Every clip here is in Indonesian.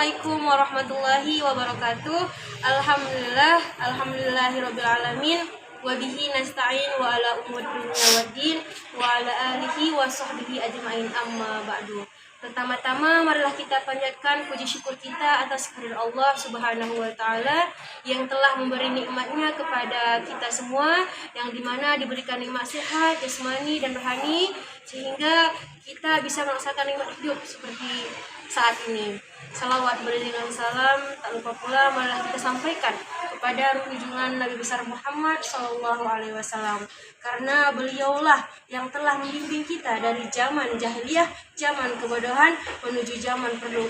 Assalamualaikum warahmatullahi wabarakatuh. Alhamdulillahirabbil alamin. Wabihi nasta'in wa ala umuri dunya waddin wa ala alihi wa sahbihi ajma'in, amma ba'du. Pertama-tama marilah kita panjatkan puji syukur kita atas kehadirat Allah Subhanahu wa taala yang telah memberi nikmatnya kepada kita semua, yang dimana diberikan nikmat sehat, jasmani dan rohani, sehingga kita bisa merasakan nikmat hidup seperti saat ini. Salawat beriringan salam, tak lupa pula marilah kita sampaikan kepada junjungan Nabi besar Muhammad SAW, karena beliaulah yang telah membimbing kita dari zaman jahiliyah, zaman kebodohan menuju zaman penuh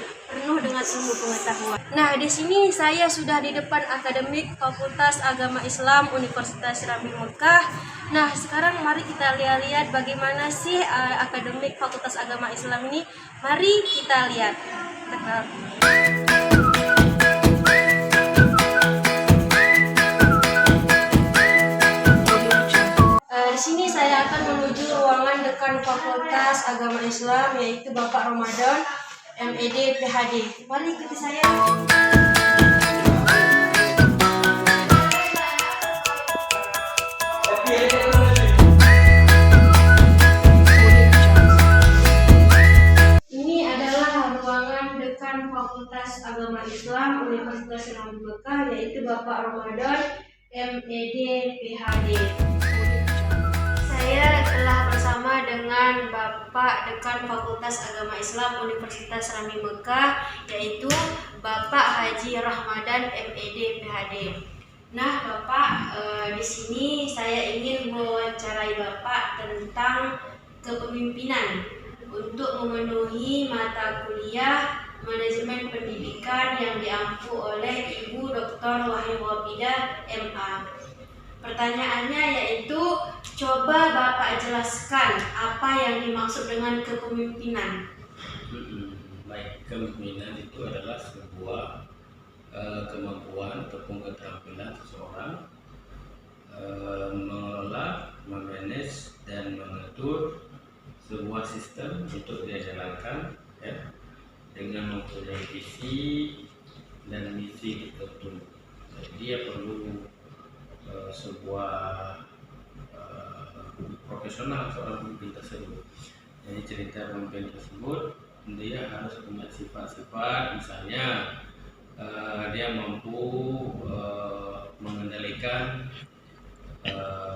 dengan ilmu pengetahuan. Nah, di sini saya sudah di depan akademik Fakultas Agama Islam Universitas Islam Mekah. Nah, sekarang mari kita lihat bagaimana sih akademik Fakultas Agama Islam ini. Mari kita lihat. Di sini saya akan menuju ruangan dekan Fakultas Agama Islam, yaitu Bapak Ramadan, MED, PhD. Mari ikuti saya. Ini adalah ruangan dekan Fakultas Agama Islam Universitas Islam Mekah, yaitu Bapak Ramadan, MED, PhD. Saya telah bersama dengan Bapak Dekan Fakultas Agama Islam Universitas Islam Mekah, yaitu Bapak Haji Rahmadan, MED, PhD. Nah, Bapak, di sini saya ingin mewawancarai Bapak tentang kepemimpinan untuk memenuhi mata kuliah manajemen pendidikan yang diampu oleh Ibu Dr. Wahyu Wafidah, MA. Pertanyaannya yaitu, coba Bapak jelaskan apa yang dimaksud dengan kepemimpinan. Baik, kepemimpinan itu adalah sebuah kemampuan ataupun keterampilan seseorang mengelola, memanage dan mengatur sebuah sistem untuk dia jalankan, ya, dengan mempunyai visi dan misi tertentu. Jadi dia perlu sebuah profesional seorang pemimpin tersebut. Jadi cerita pemimpin tersebut dia harus punya sifat-sifat, misalnya dia mampu mengendalikan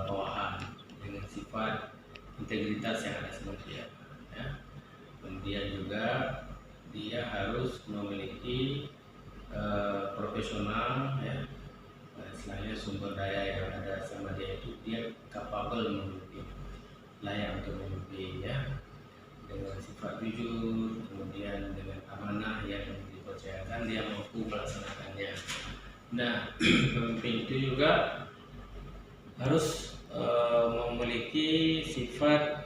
bawahan dengan sifat integritas yang ada sama dia, ya. Kemudian juga dia harus memiliki profesional, ya, istilahnya sumber daya yang ada sama dia itu dia capable memimpin, layak untuk memimpin, ya, dengan sifat jujur, kemudian dengan amanah yang dipercayakan dia mampu melaksanakannya. Nah, pemimpin itu juga harus memiliki sifat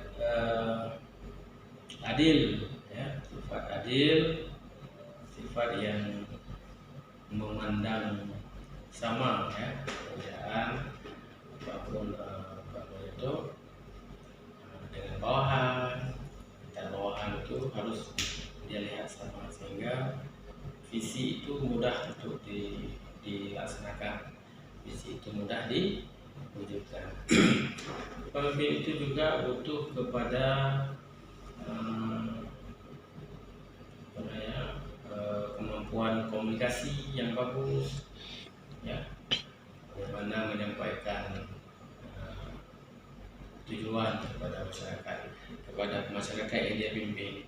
adil, ya, sifat adil, sifat yang memandang sama, ya, pekerjaan apapun itu dengan bawahan, dan bawahan itu harus dia lihat sama, sehingga visi itu mudah untuk dilaksanakan, visi itu mudah diwujudkan. Pemimpin itu juga butuh kepada kemampuan komunikasi yang bagus, ya, bagaimana menyampaikan tujuan kepada masyarakat yang dia pimpin,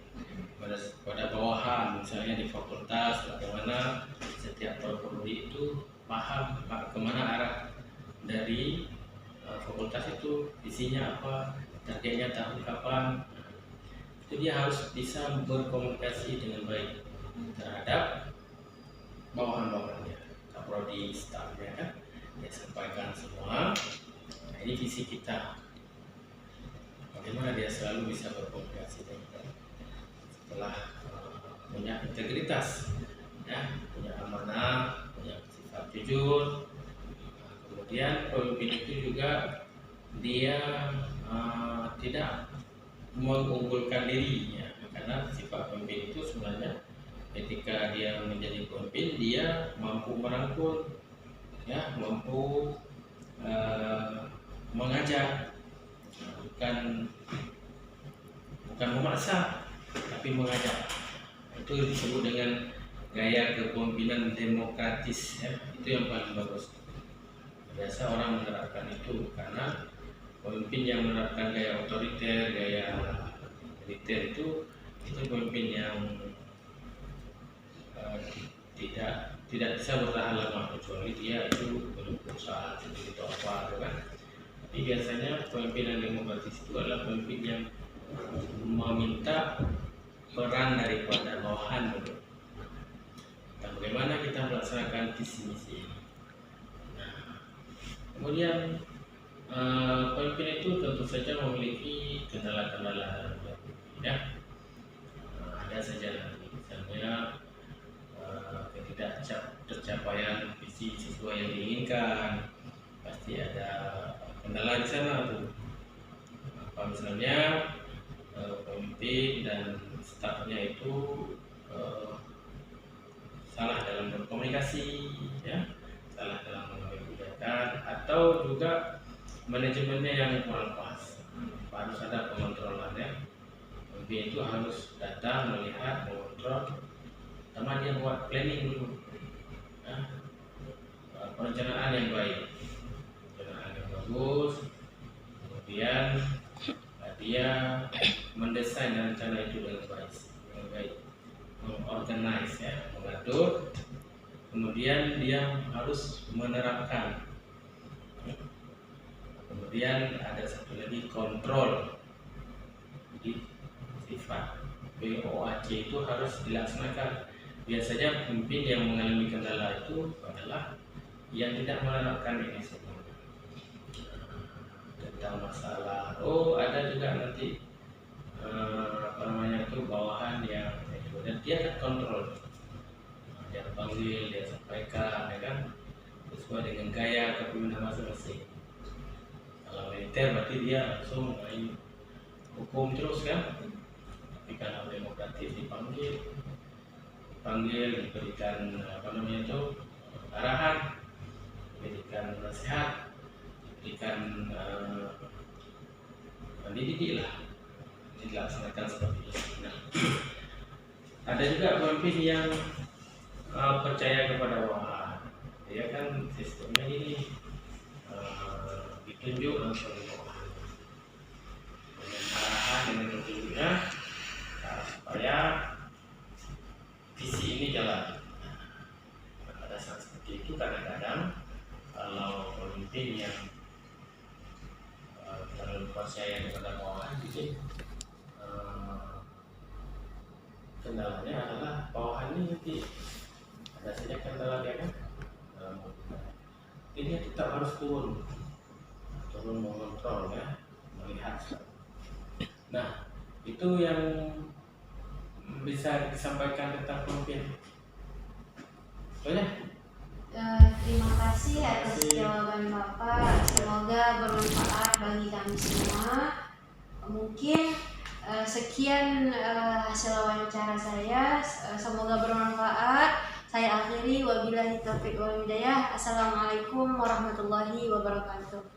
pada bawahan, misalnya di fakultas, bagaimana setiap prodi itu paham kemana arah dari fakultas itu, visinya apa, targetnya tahun kapan. Itu dia harus bisa berkomunikasi dengan baik terhadap bawahan-bawahannya, kaprodi, stafnya, kan, dia sampaikan semua. Nah, ini visi kita, bagaimana dia selalu bisa berkomunikasi dengan baik setelah punya integritas, ya, punya amanah, punya sifat jujur. Kemudian pemimpin itu juga dia tidak mengunggulkan dirinya, karena sifat pemimpin itu sebenarnya ketika dia menjadi pemimpin, dia mampu merangkul, ya, mampu mengajak, bukan memaksa, tapi mengajak. Itu disebut dengan gaya kepemimpinan demokratis, ya. Itu yang paling bagus. Biasa orang menerapkan itu, karena pemimpin yang menerapkan gaya otoriter, gaya militer itu pemimpin yang tidak bisa bertahan lama, kecuali dia itu berusaha seperti itu apa, kan? Tapi biasanya pemimpinan demokratis itu adalah pemimpin yang meminta peran daripada bawahan, gitu. Dan bagaimana kita melaksanakan visi misi ini. Nah, kemudian pemimpin itu tentu saja memiliki kendala-kendala, ya. Ada saja nanti, misalnya ketidaktercapaian visi sesuai yang diinginkan, pasti ada kendala di sana tuh. Apa misalnya pemimpin dan stafnya itu salah dalam berkomunikasi, ya, salah dalam mengambil kebijakan, atau juga manajemennya yang kurang pas. Harus ada pengontrolan, ya. Pemimpin itu harus datang, melihat, mengontrol, pertama dia buat planning dulu, ya. Perencanaan yang baik, perencanaan yang bagus, kemudian dia mendesain rencana itu dengan baik, mengorganize, ya, mengatur, kemudian dia harus menerapkan. Kemudian ada satu lagi, kontrol. Jadi sifat BOAC itu harus dilaksanakan. Biasanya pemimpin yang mengalami kendala itu adalah yang tidak menerapkan ini semua. Tentang masalah, ada juga nanti bawahan yang itu, dan dia akan kontrol. Dia panggil, dia sampaikan, ya kan, sesuai dengan gaya kepemimpinan masing-masing. Kalau militer berarti dia langsung main hukum terus, kan. Tapi kalau demokratis dipanggil, diberikan arahan, diberikan nasihat, diberikan mendidik lah, dilaksanakan seperti itu. Nah, ada juga pemimpin yang percaya kepada bawahan. Dia kan sistemnya ini ditunjuk langsung oleh bawahan dengan arahan, dengan petunjuknya, supaya visi ini jalan. Nah, pada saat seperti itu kadang-kadang kalau pemimpin yang terlalu percaya kepada bawahan, jadi kendalanya adalah bawahan ini nanti ada saja kendala, dia kan, ini tetap harus turun mengontrol, ya, melihat. Nah, itu yang bisa disampaikan tentang pemimpin. Banyak. Terima kasih atas jawaban Bapak. Semoga bermanfaat bagi kami semua. Mungkin sekian hasil wawancara saya. Semoga bermanfaat. Saya akhiri, wabillahi taufiq wal hidayah. Assalamualaikum warahmatullahi wabarakatuh.